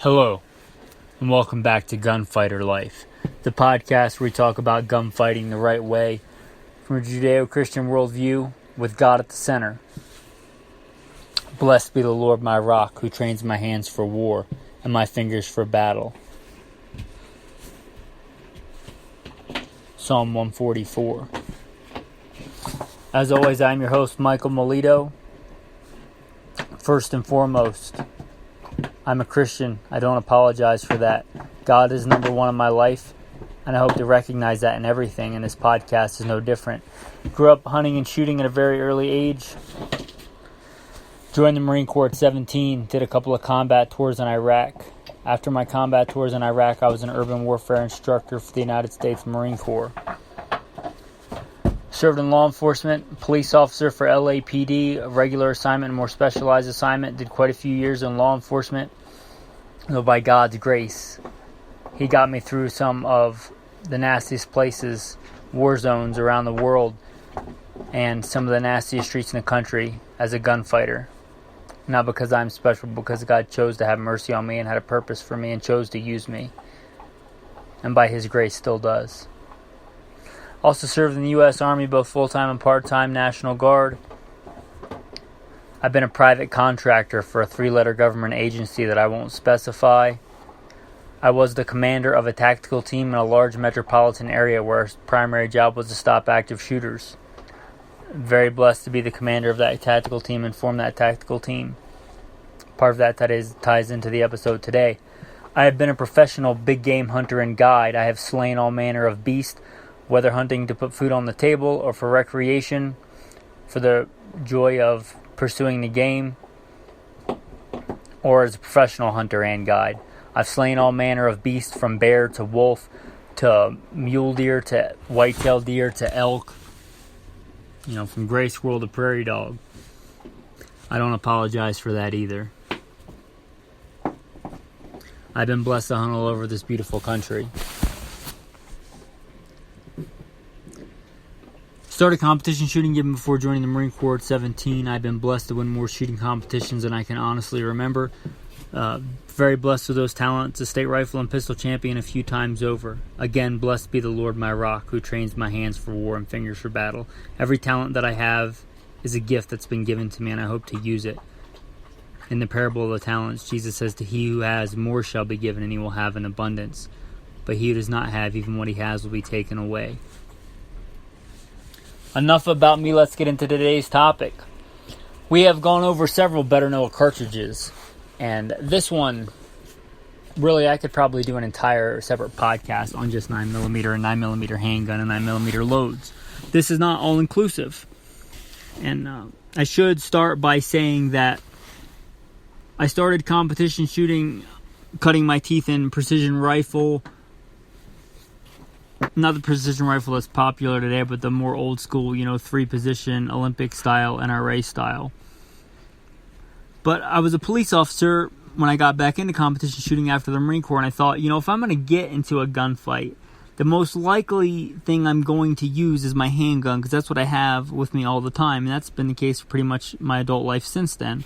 Hello, and welcome back to Gunfighter Life, the podcast where we talk about gunfighting the right way from a Judeo-Christian worldview with God at the center. Blessed be the Lord my rock, who trains my hands for war and my fingers for battle. Psalm 144. As always, I'm your host, Michael Molito. First and foremost, I'm a Christian. I don't apologize for that. God is number one in my life, and I hope to recognize that in everything, and this podcast is no different. Grew up hunting and shooting at a very early age. Joined the Marine Corps at 17, did a couple of combat tours in Iraq. After my combat tours in Iraq, I was an urban warfare instructor for the United States Marine Corps. Served in law enforcement, police officer for LAPD, a regular assignment, and more specialized assignment. Did quite a few years in law enforcement. Though by God's grace, He got me through some of the nastiest places, war zones around the world, and some of the nastiest streets in the country as a gunfighter. Not because I'm special, because God chose to have mercy on me and had a purpose for me and chose to use me. And by His grace still does. Also served in the U.S. Army, both full-time and part-time, National Guard. I've been a private contractor for a 3-letter government agency that I won't specify. I was the commander of a tactical team in a large metropolitan area where our primary job was to stop active shooters. Very blessed to be the commander of that tactical team and form that tactical team. Part of that ties into the episode today. I have been a professional big game hunter and guide. I have slain all manner of beasts, whether hunting to put food on the table or for recreation, for the joy of pursuing the game, or as a professional hunter and guide. I've slain all manner of beasts, from bear to wolf to mule deer to white-tailed deer to elk, from gray squirrel to prairie dog. I don't apologize for that either. I've been blessed to hunt all over this beautiful country. Started competition shooting even before joining the Marine Corps at 17. I've been blessed to win more shooting competitions than I can honestly remember. Very blessed with those talents, a state rifle and pistol champion a few times over. Again, blessed be the Lord my rock, who trains my hands for war and fingers for battle. Every talent that I have is a gift that's been given to me, and I hope to use it. In the parable of the talents, Jesus says, to he who has, more shall be given, and he will have in abundance. But he who does not have, even what he has will be taken away. Enough about me, let's get into today's topic. We have gone over several Better Know cartridges, and this one, really I could probably do an entire separate podcast on just 9mm and 9mm handgun and 9mm loads. This is not all-inclusive. And I should start by saying that I started competition shooting, cutting my teeth in precision rifle. Not the precision rifle that's popular today, but the more old school, 3-position, Olympic style, NRA style. But I was a police officer when I got back into competition shooting after the Marine Corps, and I thought, if I'm going to get into a gunfight, the most likely thing I'm going to use is my handgun, because that's what I have with me all the time, and that's been the case for pretty much my adult life since then.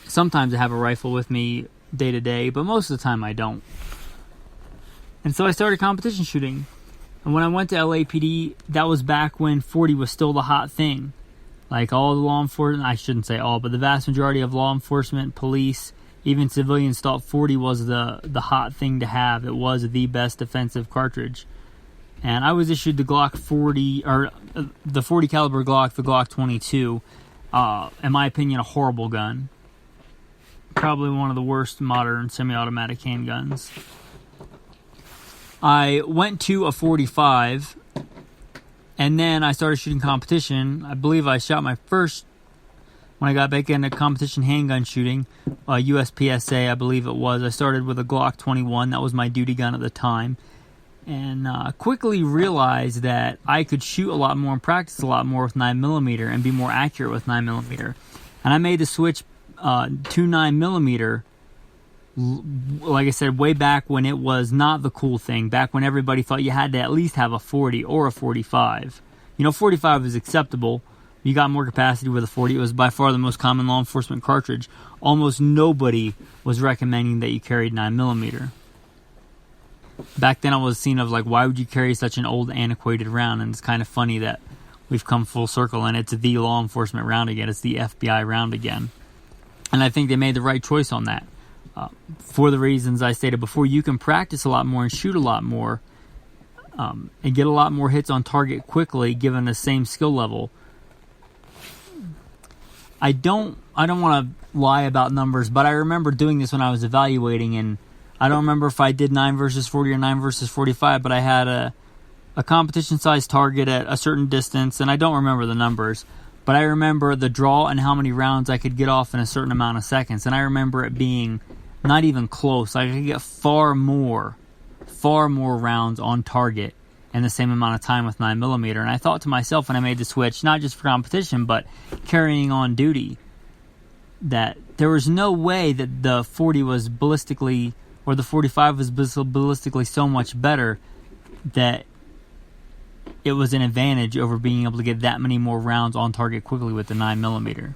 Sometimes I have a rifle with me day to day, but most of the time I don't. And so I started competition shooting. And when I went to LAPD, that was back when .40 was still the hot thing. Like all the law enforcement, I shouldn't say all, but the vast majority of law enforcement, police, even civilians thought .40 was the hot thing to have. It was the best defensive cartridge. And I was issued the Glock 40, or the .40 caliber Glock, the Glock 22. In my opinion, a horrible gun. Probably one of the worst modern semi-automatic handguns. I went to a .45, and then I started shooting competition. I believe I shot my first, when I got back into competition handgun shooting, USPSA, I believe it was. I started with a Glock 21. That was my duty gun at the time. And quickly realized that I could shoot a lot more and practice a lot more with 9mm and be more accurate with 9mm. And I made the switch to 9mm, like I said, way back when it was not the cool thing, back when everybody thought you had to at least have a .40 or a .45. 45 is acceptable, You got more capacity with a 40. It was by far the most common law enforcement cartridge. Almost nobody was recommending that you carried 9mm. Back then I was seen of like, why would you carry such an old, antiquated round? And it's kind of funny that we've come full circle and it's the law enforcement round again. It's the FBI round again. And I think they made the right choice on that. For the reasons I stated before, you can practice a lot more and shoot a lot more and get a lot more hits on target quickly given the same skill level. I don't want to lie about numbers, but I remember doing this when I was evaluating, and I don't remember if I did 9 versus 40 or 9 versus 45, but I had a competition-sized target at a certain distance, and I don't remember the numbers, but I remember the draw and how many rounds I could get off in a certain amount of seconds, and I remember it being not even close. I could get far more rounds on target in the same amount of time with 9mm, and I thought to myself when I made the switch, not just for competition, but carrying on duty, that there was no way that the 40 was ballistically, or the 45 was ballistically so much better that it was an advantage over being able to get that many more rounds on target quickly with the 9mm.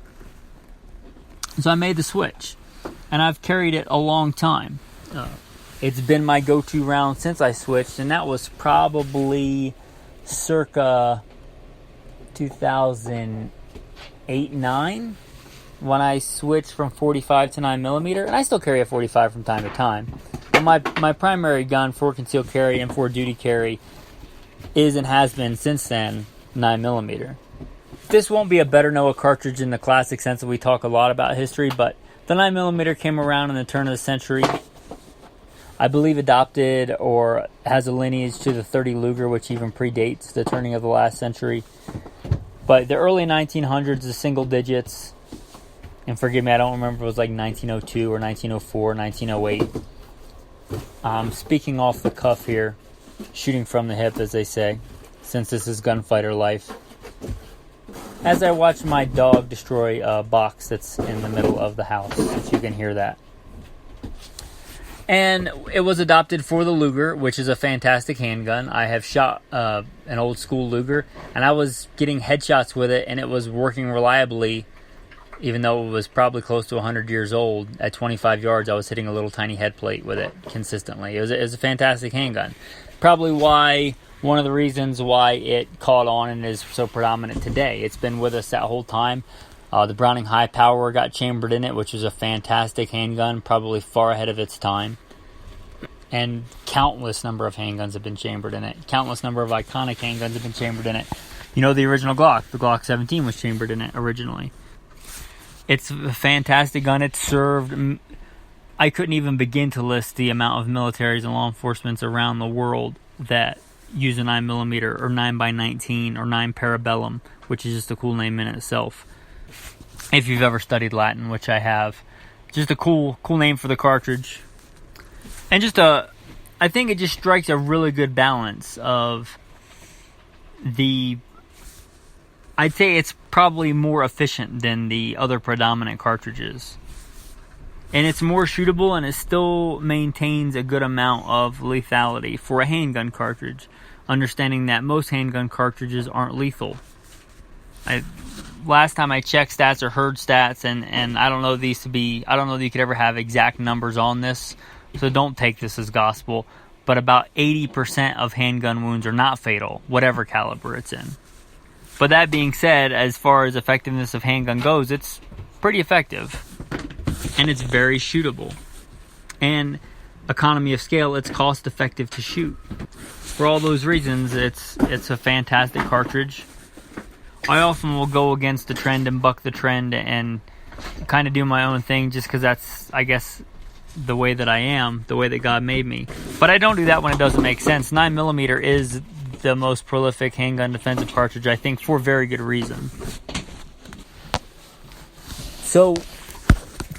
So I made the switch, and I've carried it a long time. It's been my go-to round since I switched, and that was probably circa 2008-9 when I switched from 45 to 9mm, and I still carry a 45 from time to time. But my primary gun for concealed carry and for duty carry is and has been since then 9mm. This won't be a better Noah cartridge in the classic sense that we talk a lot about history, but the 9mm came around in the turn of the century. I believe adopted or has a lineage to the .30 Luger, which even predates the turning of the last century. But the early 1900s, the single digits, and forgive me, I don't remember if it was like 1902 or 1904, 1908. I'm speaking off the cuff here, shooting from the hip, as they say, since this is gunfighter life. As I watch my dog destroy a box that's in the middle of the house, if you can hear that. And it was adopted for the Luger, which is a fantastic handgun. I have shot an old school Luger, and I was getting headshots with it, and it was working reliably, even though it was probably close to 100 years old. At 25 yards, I was hitting a little tiny head plate with it consistently. It was a fantastic handgun. Probably one of the reasons why it caught on and is so predominant today. It's been with us that whole time. The Browning High Power got chambered in it, which is a fantastic handgun, probably far ahead of its time. And countless number of handguns have been chambered in it. Countless number of iconic handguns have been chambered in it. You know, the original Glock, the Glock 17 was chambered in it originally. It's a fantastic gun. It's served... I couldn't even begin to list the amount of militaries and law enforcements around the world that use a 9mm or 9x19 or 9 Parabellum, which is just a cool name in itself. If you've ever studied Latin, which I have. Just a cool name for the cartridge. And I think it just strikes a really good balance of I'd say it's probably more efficient than the other predominant cartridges. And it's more shootable, and it still maintains a good amount of lethality for a handgun cartridge, understanding that most handgun cartridges aren't lethal. Last time I checked stats or heard stats, and I don't know that you could ever have exact numbers on this, so don't take this as gospel, but about 80% of handgun wounds are not fatal, whatever caliber it's in. But that being said, as far as effectiveness of handgun goes, it's pretty effective, and it's very shootable. And economy of scale, it's cost effective to shoot. For all those reasons, it's a fantastic cartridge. I often will go against the trend and buck the trend and kind of do my own thing just because that's, I guess, the way that I am, the way that God made me. But I don't do that when it doesn't make sense. 9mm is the most prolific handgun defensive cartridge, I think, for very good reason. So,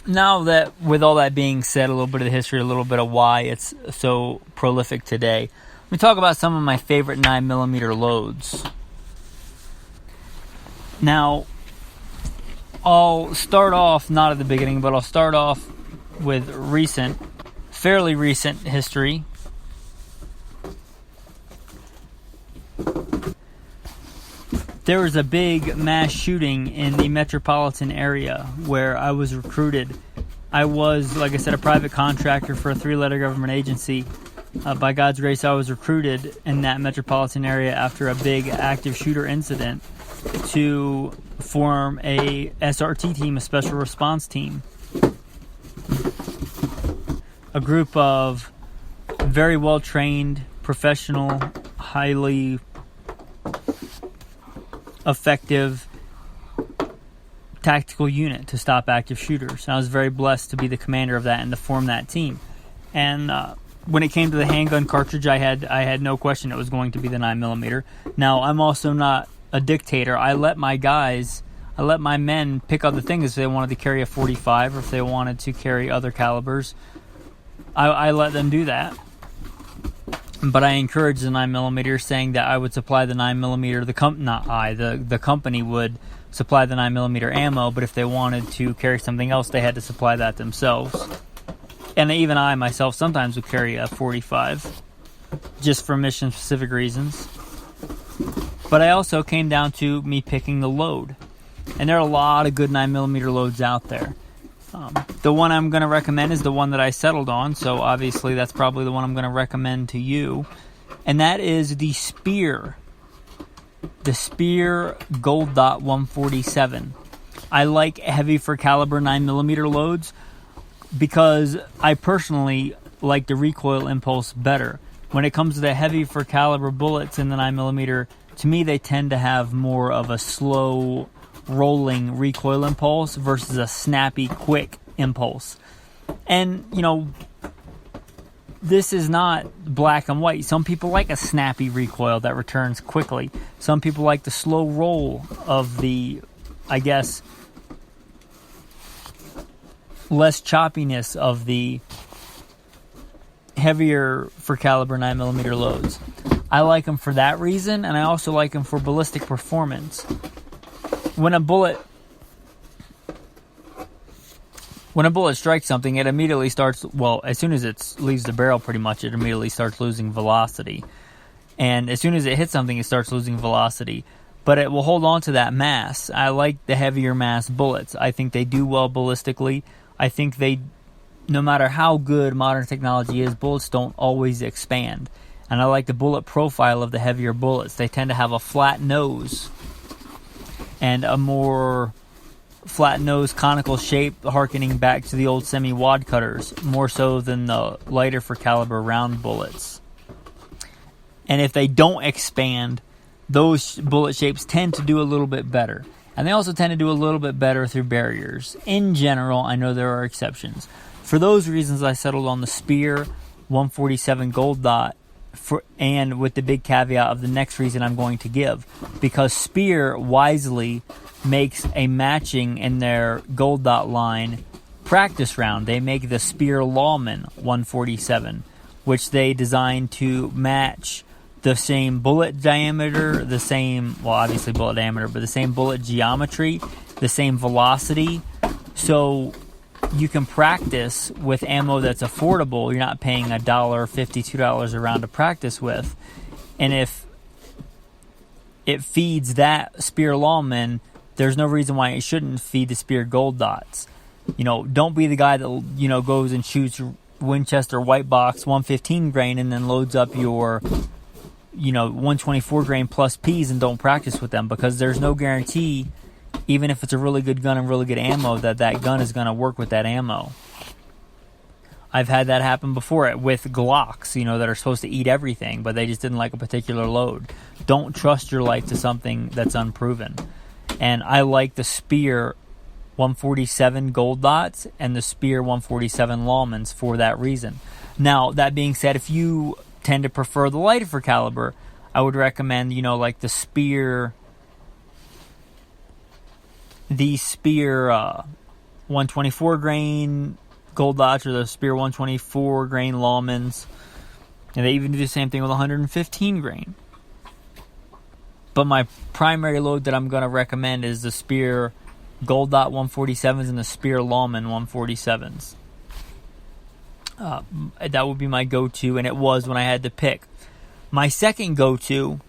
now that, with all that being said, a little bit of the history, a little bit of why it's so prolific today, let me talk about some of my favorite 9mm loads. Now, I'll start off, not at the beginning, but I'll start off with fairly recent history. there was a big mass shooting in the metropolitan area where I was recruited. I was, like I said, a private contractor for a 3-letter government agency. By God's grace, I was recruited in that metropolitan area after a big active shooter incident to form a SRT team, a special response team. A group of very well-trained, professional, highly effective tactical unit to stop active shooters. And I was very blessed to be the commander of that and to form that team. And when it came to the handgun cartridge, I had no question it was going to be the 9mm. Now, I'm also not a dictator. I let my men pick other things if they wanted to carry a .45 or if they wanted to carry other calibers. I let them do that. But I encouraged the 9mm, saying that I would supply the 9mm. The company would supply the 9mm ammo, but if they wanted to carry something else, they had to supply that themselves. And even I myself sometimes would carry a .45, just for mission-specific reasons. But I also came down to me picking the load. And there are a lot of good 9mm loads out there. The one I'm going to recommend is the one that I settled on, so obviously that's probably the one I'm going to recommend to you. And that is the Speer. The Speer Gold Dot 147. I like heavy for caliber 9mm loads because I personally like the recoil impulse better. When it comes to the heavy for caliber bullets in the 9mm, to me they tend to have more of a slow rolling recoil impulse versus a snappy, quick impulse. And, this is not black and white. Some people like a snappy recoil that returns quickly. Some people like the slow roll of the, less choppiness of the heavier for caliber 9mm loads. I like them for that reason, and I also like them for ballistic performance. When a bullet strikes something, it immediately starts, as soon as it leaves the barrel pretty much, it immediately starts losing velocity. And as soon as it hits something, it starts losing velocity. But it will hold on to that mass. I like the heavier mass bullets. I think they do well ballistically. I think no matter how good modern technology is, bullets don't always expand. And I like the bullet profile of the heavier bullets. They tend to have a flat nose and a more flat nose conical shape, harkening back to the old semi-wad cutters, more so than the lighter for caliber round bullets. And if they don't expand, those bullet shapes tend to do a little bit better. And they also tend to do a little bit better through barriers. In general, I know there are exceptions. For those reasons, I settled on the Speer 147 Gold Dot, and with the big caveat of the next reason I'm going to give. Because Speer wisely makes a matching in their Gold Dot line practice round. They make the Speer Lawman 147, which they designed to match the same bullet diameter, obviously bullet diameter, but the same bullet geometry, the same velocity. So you can practice with ammo that's affordable. You're not paying $1, $50, $2 a round to practice with. And if it feeds that Speer Lawman, there's no reason why it shouldn't feed the Speer Gold Dots. Don't be the guy that, goes and shoots Winchester white box 115 grain and then loads up your 124 grain plus Ps and don't practice with them, because there's no guarantee, even if it's a really good gun and really good ammo, that gun is going to work with that ammo. I've had that happen before with Glocks, that are supposed to eat everything, but they just didn't like a particular load. Don't trust your life to something that's unproven. And I like the Speer 147 Gold Dots and the Speer 147 Lawmans for that reason. Now, that being said, if you tend to prefer the lighter for caliber, I would recommend, like the Speer 124 grain Gold Dots or the Speer 124 grain Lawmans. And they even do the same thing with 115 grain. But my primary load that I'm going to recommend is the Speer Gold Dot 147s and the Speer Lawman 147s. That would be my go-to, and it was when I had to pick. My second go-to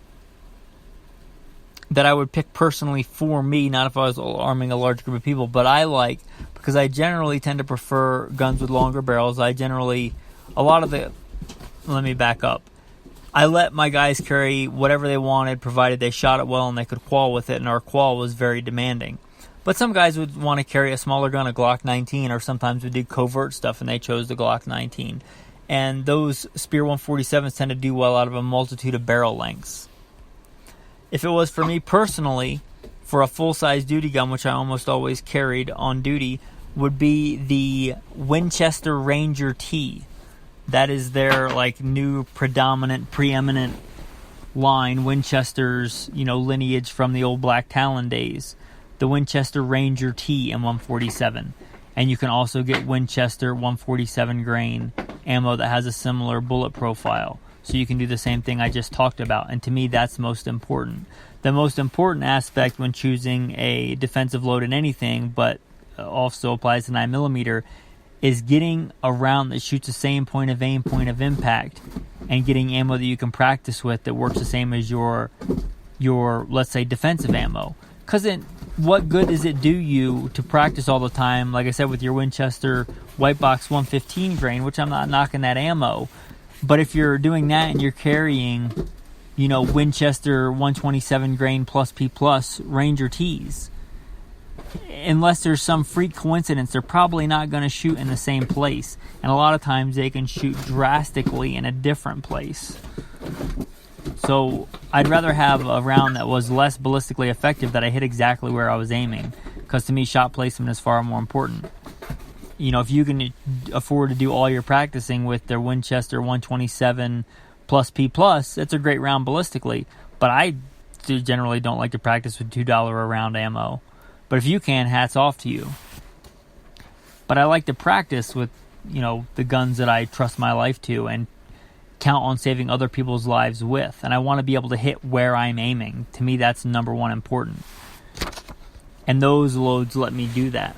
that I would pick personally for me, not if I was arming a large group of people, but I like, because I generally tend to prefer guns with longer barrels. Let me back up. I let my guys carry whatever they wanted, provided they shot it well and they could qual with it, and our qual was very demanding. But some guys would want to carry a smaller gun, a Glock 19, or sometimes we did covert stuff and they chose the Glock 19. And those Spear 147s tend to do well out of a multitude of barrel lengths. If it was for me personally, for a full-size duty gun, which I almost always carried on duty, would be the Winchester Ranger T. That is their new preeminent line, Winchester's lineage from the old Black Talon days. The Winchester Ranger T M147. And you can also get Winchester 147 grain ammo that has a similar bullet profile. So you can do the same thing I just talked about. And to me, that's most important. The most important aspect when choosing a defensive load in anything, but also applies to 9mm, is getting a round that shoots the same point of aim, point of impact, and getting ammo that you can practice with that works the same as your let's say, defensive ammo. Because what good does it do you to practice all the time, like I said, with your Winchester White Box 115 grain, which I'm not knocking that ammo, but if you're doing that and you're carrying, Winchester 127 grain plus P plus Ranger Ts, unless there's some freak coincidence, they're probably not going to shoot in the same place. And a lot of times they can shoot drastically in a different place. So I'd rather have a round that was less ballistically effective, that I hit exactly where I was aiming. Because to me, shot placement is far more important. If you can afford to do all your practicing with their Winchester 127 plus P plus, it's a great round ballistically. But I generally don't like to practice with $2 a round ammo. But if you can, hats off to you. But I like to practice with, the guns that I trust my life to and count on saving other people's lives with. And I want to be able to hit where I'm aiming. To me, that's number one important. And those loads let me do that.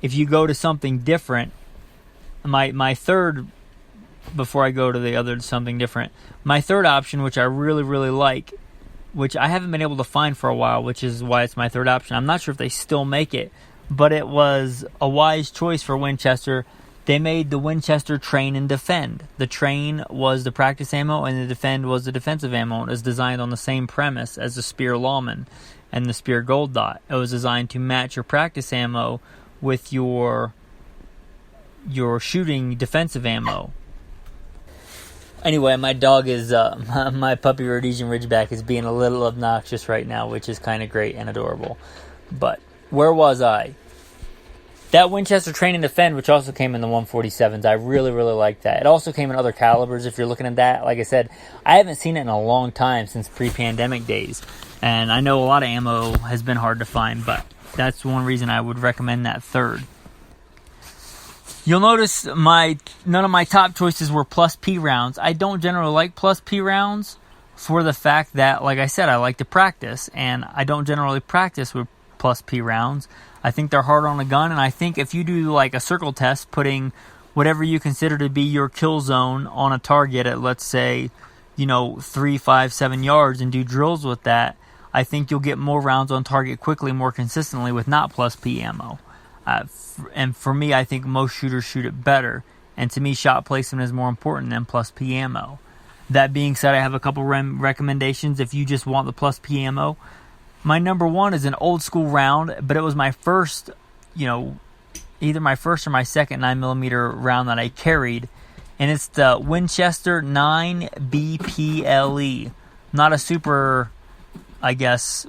If you go to something different, my third, before I go to the other something different, my third option, which I really, really like, which I haven't been able to find for a while, which is why it's my third option. I'm not sure if they still make it, but it was a wise choice for Winchester. They made the Winchester Train and Defend. The Train was the practice ammo, and the Defend was the defensive ammo. It was designed on the same premise as the Spear Lawman and the Spear Gold Dot. It was designed to match your practice ammo with your shooting defensive ammo. Anyway, my dog is, my puppy Rhodesian Ridgeback is being a little obnoxious right now, which is kind of great and adorable. But where was I? That Winchester Train and Defend, which also came in the 147s, I really, really like that. It also came in other calibers, if you're looking at that. Like I said, I haven't seen it in a long time, since pre-pandemic days. And I know a lot of ammo has been hard to find, but that's one reason I would recommend that third. You'll notice none of my top choices were plus P rounds. I don't generally like plus P rounds for the fact that, like I said, I like to practice, and I don't generally practice with plus P rounds. I think they're hard on a gun, and I think if you do like a circle test, putting whatever you consider to be your kill zone on a target at, let's say, 3, 5, 7 yards, and do drills with that, I think you'll get more rounds on target quickly, more consistently with not plus P ammo. And for me, I think most shooters shoot it better. And to me, shot placement is more important than plus P ammo. That being said, I have a couple recommendations if you just want the plus P ammo. My number one is an old school round, but it was my first, either my first or my second 9mm round that I carried. And it's the Winchester 9BPLE. Not a super, I guess,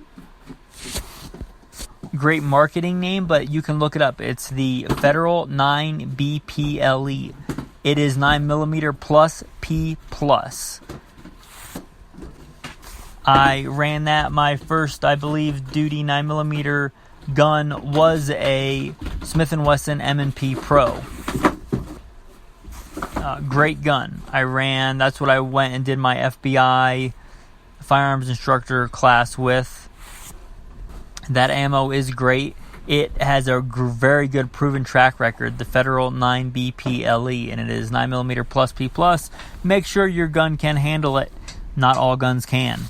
great marketing name, but you can look it up. It's the Federal 9BPLE. It is 9mm plus P plus. I ran that. My first, I believe, duty 9mm gun was a Smith & Wesson M&P Pro. Great gun. That's what I went and did my FBI firearms instructor class with. That ammo is great. It has a very good proven track record, the Federal 9BPLE, and it is 9mm plus P plus. Make sure your gun can handle it. Not all guns can.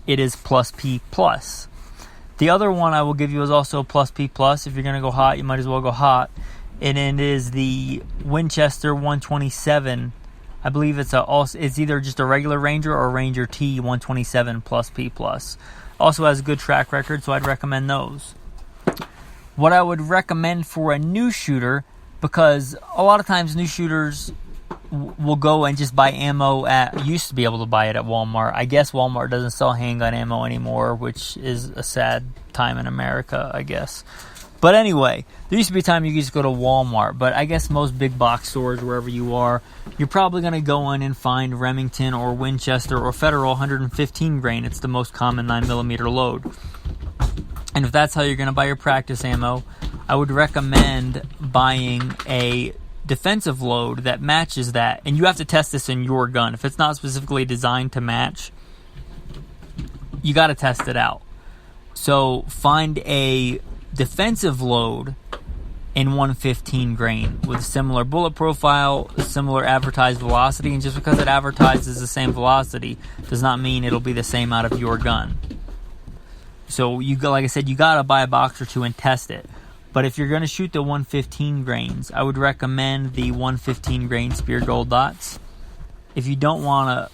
it is plus P plus. The other one I will give you is also plus P plus. If you're going to go hot, you might as well go hot. And it is the Winchester 127. I believe it's either just a regular Ranger or Ranger T 127 plus P plus. Also has a good track record, so I'd recommend those. What I would recommend for a new shooter, because a lot of times new shooters will go and just buy ammo used to be able to buy it at Walmart. I guess Walmart doesn't sell handgun ammo anymore, which is a sad time in America, I guess. But anyway, there used to be a time you could just go to Walmart, but I guess most big box stores, wherever you are, you're probably going to go in and find Remington or Winchester or Federal 115 grain. It's the most common 9mm load. And if that's how you're going to buy your practice ammo, I would recommend buying a defensive load that matches that. And you have to test this in your gun. If it's not specifically designed to match, you got to test it out. So find a defensive load in 115 grain with a similar bullet profile, similar advertised velocity, and just because it advertises the same velocity does not mean it'll be the same out of your gun. So like I said, you gotta buy a box or two and test it. But if you're gonna shoot the 115 grains, I would recommend the 115 grain Spear Gold Dots. If you don't wanna,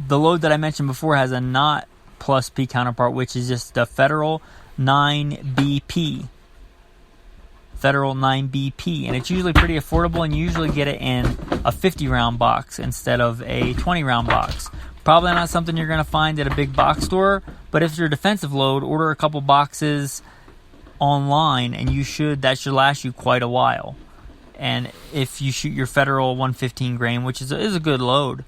the load that I mentioned before has a not plus P counterpart, which is just the Federal 9BP. Federal 9BP, and it's usually pretty affordable, and you usually get it in a 50 round box instead of a 20 round box. Probably not something you're going to find at a big box store, but if you're a defensive load, order a couple boxes online, and that should last you quite a while. And if you shoot your Federal 115 grain, which is a good load,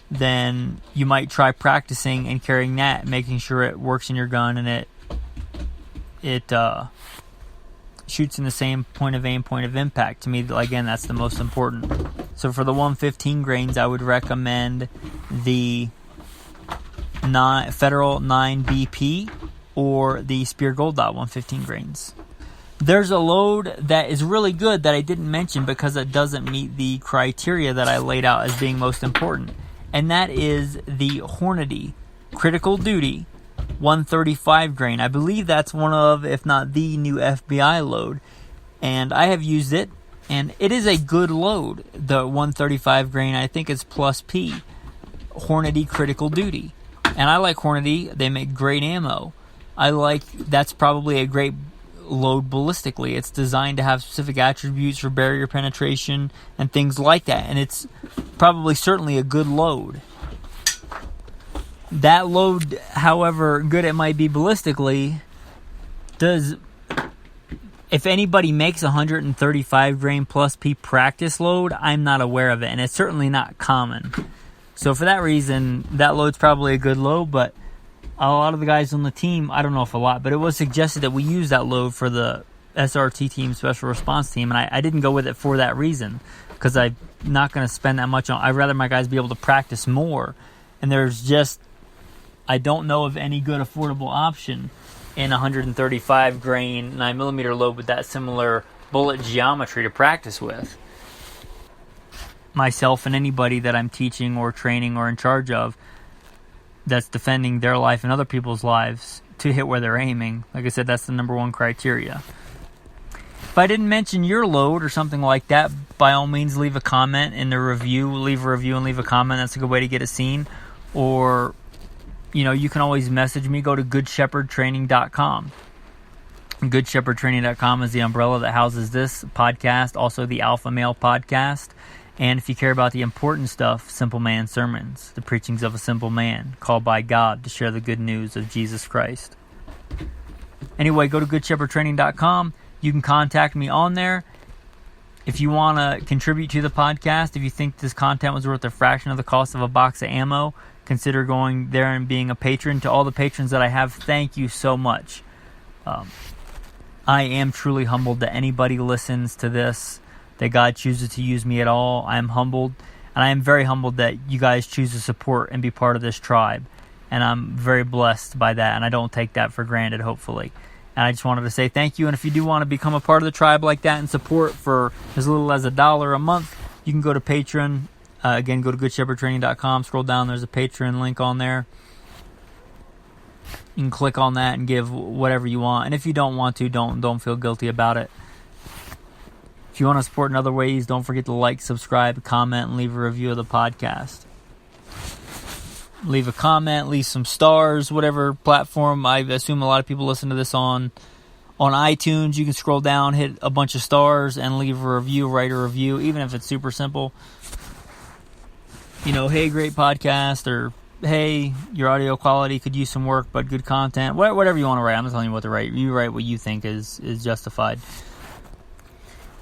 then you might try practicing and carrying that, making sure it works in your gun and it shoots in the same point of aim, point of impact. To me, again, that's the most important. So for the 115 grains, I would recommend the Federal 9BP or the Spear Gold Dot 115 grains. There's a load that is really good that I didn't mention because it doesn't meet the criteria that I laid out as being most important, and that is the Hornady Critical Duty 135 grain. I believe that's one of, if not the new FBI load, and I have used it, and it is a good load. The 135 grain, I think it's plus P, Hornady Critical Duty, and I like Hornady. They make great ammo. That's probably a great load ballistically. It's designed to have specific attributes for barrier penetration and things like that, and it's probably certainly a good load. That load, however good it might be ballistically, if anybody makes 135 grain plus P practice load, I'm not aware of it, and it's certainly not common. So for that reason, that load's probably a good load, but a lot of the guys on the team, I don't know if a lot, but it was suggested that we use that load for the SRT team, Special Response Team, and I didn't go with it for that reason, because I'm not going to spend that much on. I'd rather my guys be able to practice more, and I don't know of any good affordable option in 135 grain 9mm load with that similar bullet geometry to practice with. Myself and anybody that I'm teaching or training or in charge of that's defending their life and other people's lives to hit where they're aiming. Like I said, that's the number one criteria. If I didn't mention your load or something like that, by all means leave a comment in the review. Leave a review and leave a comment. That's a good way to get it seen. Or you can always message me. Go to goodshepherdtraining.com. Goodshepherdtraining.com is the umbrella that houses this podcast, also the Alpha Male podcast. And if you care about the important stuff, Simple Man Sermons, the preachings of a simple man called by God to share the good news of Jesus Christ. Anyway, go to goodshepherdtraining.com. You can contact me on there. If you want to contribute to the podcast, if you think this content was worth a fraction of the cost of a box of ammo, consider going there and being a patron. To all the patrons that I have, thank you so much. I am truly humbled that anybody listens to this, that God chooses to use me at all. I am humbled, and I am very humbled that you guys choose to support and be part of this tribe. And I'm very blessed by that, and I don't take that for granted, hopefully. And I just wanted to say thank you. And if you do want to become a part of the tribe like that and support for as little as $1 a month, you can go to Patreon. Again, go to goodshepherdtraining.com. Scroll down. There's a Patreon link on there. You can click on that and give whatever you want. And if you don't want to, don't feel guilty about it. If you want to support in other ways, don't forget to like, subscribe, comment, and leave a review of the podcast. Leave a comment, leave some stars, whatever platform. I assume a lot of people listen to this on iTunes. You can scroll down, hit a bunch of stars, and leave a review, write a review, even if it's super simple. Hey, great podcast, or hey, your audio quality could use some work, but good content. Whatever you want to write. I'm not telling you what to write. You write what you think is justified.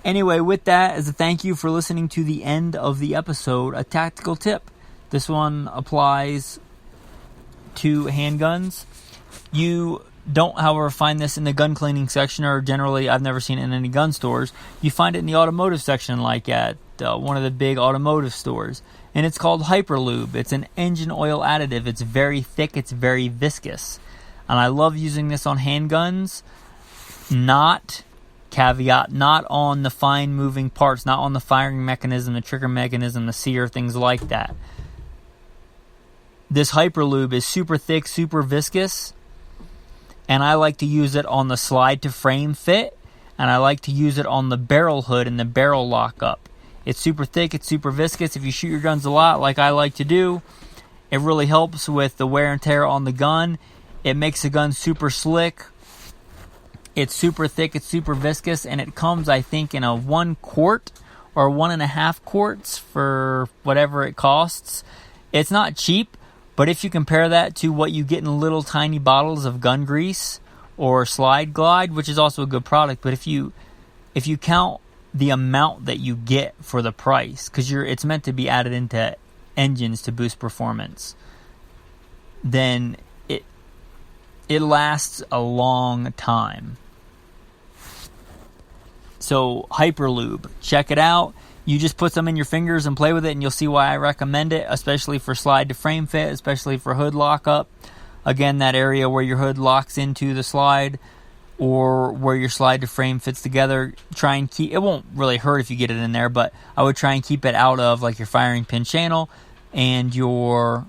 Anyway, with that, as a thank you for listening to the end of the episode, a tactical tip. This one applies to handguns. You don't, however, find this in the gun cleaning section, or generally, I've never seen it in any gun stores. You find it in the automotive section, like at one of the big automotive stores. And it's called Hyperlube. It's an engine oil additive. It's very thick. It's very viscous. And I love using this on handguns. Caveat, not on the fine moving parts, not on the firing mechanism, the trigger mechanism, the sear, things like that. This Hyperlube is super thick, super viscous, and I like to use it on the slide to frame fit, and I like to use it on the barrel hood and the barrel lockup. It's super thick, it's super viscous. If you shoot your guns a lot, like I like to do, it really helps with the wear and tear on the gun. It makes the gun super slick. It's super thick, it's super viscous, and it comes, I think, in a 1 quart or 1.5 quarts for whatever it costs. It's not cheap, but if you compare that to what you get in little tiny bottles of gun grease or Slide Glide, which is also a good product, but if you count the amount that you get for the price, because it's meant to be added into engines to boost performance, then it lasts a long time. So Hyperlube, check it out. You just put some in your fingers and play with it, and you'll see why I recommend it, especially for slide to frame fit, especially for hood lockup. Again, that area where your hood locks into the slide or where your slide to frame fits together, try and keep, it won't really hurt if you get it in there, but I would try and keep it out of like your firing pin channel and your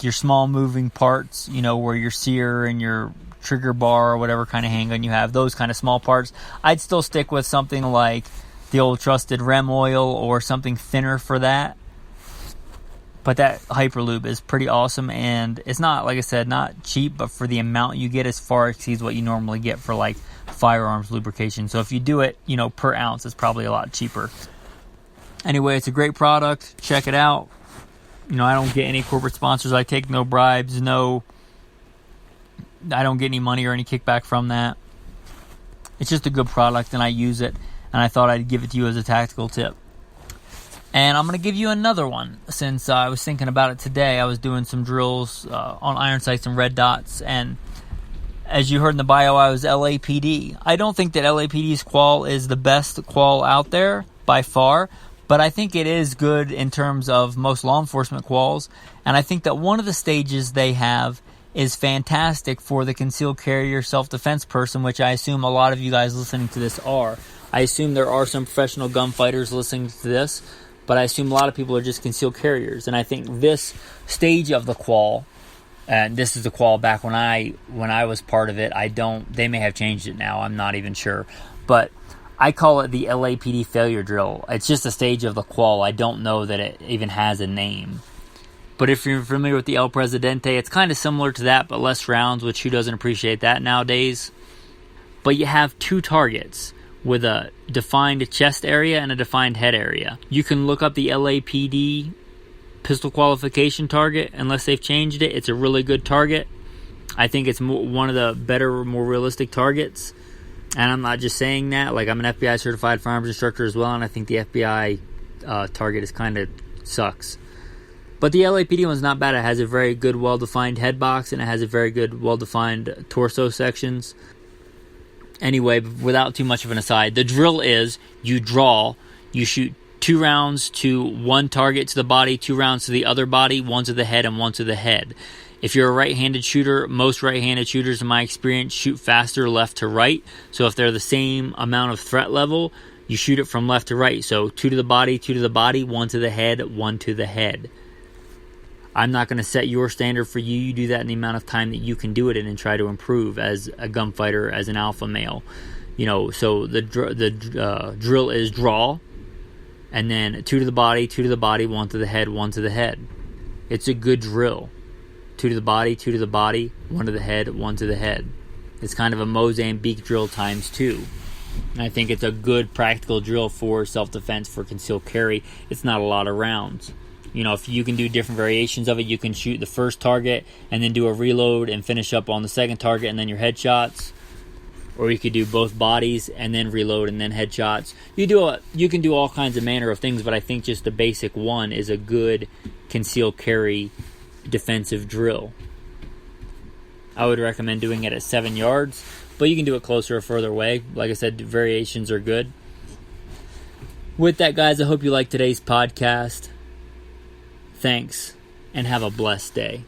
small moving parts, where your sear and your trigger bar or whatever kind of handgun you have, those kind of small parts. I'd still stick with something like the old trusted Rem oil or something thinner for that. But that Hyperlube is pretty awesome, and it's not, like I said, not cheap, but for the amount you get, as far exceeds what you normally get for like firearms lubrication. So if you do it, per ounce, it's probably a lot cheaper. Anyway, it's a great product. Check it out. I don't get any corporate sponsors. I take no bribes. I don't get any money or any kickback from that. It's just a good product, and I use it, and I thought I'd give it to you as a tactical tip. And I'm going to give you another one, since I was thinking about it today. I was doing some drills on iron sights and red dots, and as you heard in the bio, I was LAPD. I don't think that LAPD's qual is the best qual out there by far, but I think it is good in terms of most law enforcement quals, and I think that one of the stages they have is fantastic for the concealed carrier self-defense person, which I assume a lot of you guys listening to this are. I assume there are some professional gunfighters listening to this, but I assume a lot of people are just concealed carriers. And I think this stage of the qual, and this is the qual back when I was part of it, they may have changed it now, I'm not even sure, but I call it the LAPD failure drill. It's just a stage of the qual. I don't know that it even has a name. But if you're familiar with the El Presidente, it's kind of similar to that, but less rounds, which who doesn't appreciate that nowadays? But you have 2 targets with a defined chest area and a defined head area. You can look up the LAPD pistol qualification target, unless they've changed it. It's a really good target. I think it's one of the better, more realistic targets. And I'm not just saying that. Like, I'm an FBI certified firearms instructor as well, and I think the FBI target is kind of sucks. But the LAPD one's not bad. It has a very good, well-defined head box, and it has a very good, well-defined torso sections. Anyway, without too much of an aside, the drill is you shoot 2 rounds to one target to the body, 2 rounds to the other body, 1 to the head, and 1 to the head. If you're a right-handed shooter, most right-handed shooters, in my experience, shoot faster left to right. So if they're the same amount of threat level, you shoot it from left to right. So 2 to the body, 2 to the body, 1 to the head, 1 to the head. I'm not going to set your standard for you. You do that in the amount of time that you can do it in and try to improve as a gunfighter, as an alpha male. So the drill is draw, and then 2 to the body, 2 to the body, 1 to the head, 1 to the head. It's a good drill. 2 to the body, 2 to the body, 1 to the head, 1 to the head. It's kind of a Mozambique drill times 2. And I think it's a good practical drill for self-defense, for concealed carry. It's not a lot of rounds. If you can do different variations of it, you can shoot the first target and then do a reload and finish up on the second target and then your headshots. Or you could do both bodies and then reload and then headshots. You can do all kinds of manner of things, but I think just the basic one is a good concealed carry defensive drill. I would recommend doing it at 7 yards, but you can do it closer or further away. Like I said, variations are good. With that, guys, I hope you liked today's podcast. Thanks, and have a blessed day.